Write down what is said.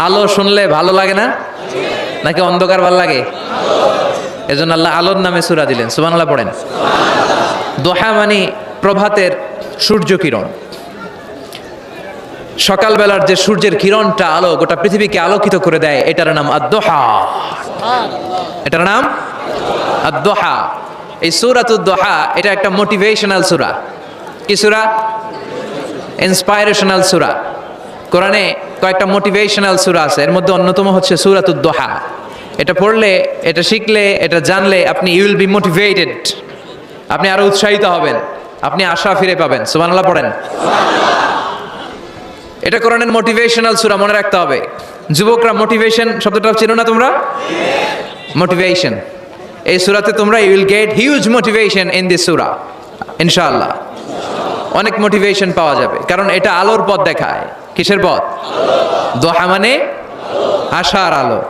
আলো শুনলে ভালো লাগে না, নাকি অন্ধকার ভালো লাগে? এজন্য আল্লাহ আলোর নামে সূরা দিলেন। সুবহানাল্লাহ পড়েন। দোহা মানে প্রভাতের সূর্য কিরণ। সকালবেলার যে সূর্যের কিরণটা আলো গোটা পৃথিবীকে আলোকিত করে দেয়, এটার নাম আদ-দোহা। এটার নাম আদ-দোহা। এই সূরাতুদ দোহা এটা একটা মোটিভেশনাল সূরা। কি সূরা? ইন্সপাইরেশনাল সূরা। কোরআনে কয়েকটা মোটিভেশনাল সূরা আছে, এর মধ্যে অন্যতম হচ্ছে সূরাতুদ দোহা। এটা পড়লে, এটা শিখলে, এটা জানলে আপনি ইউ উইল বি মোটিভেটেড, আপনি আরো উৎসাহিত হবেন, আপনি আশা ফিরে পাবেন। সুবহানাল্লাহ পড়েন। এটা কোরআনের মোটিভেশনাল সূরা, মনে রাখতে হবে। যুবকরা, মোটিভেশন শব্দটা চেনো না তোমরা? মোটিভেশন, এই সূরাতে তোমরা you will get huge motivation in this সূরা ইনশাআল্লাহ। অনেক মোটিভেশন পাওয়া যাবে, কারণ এটা আলোর পথ দেখায়। কিসের পথ? দোহা মানে আশার আলো।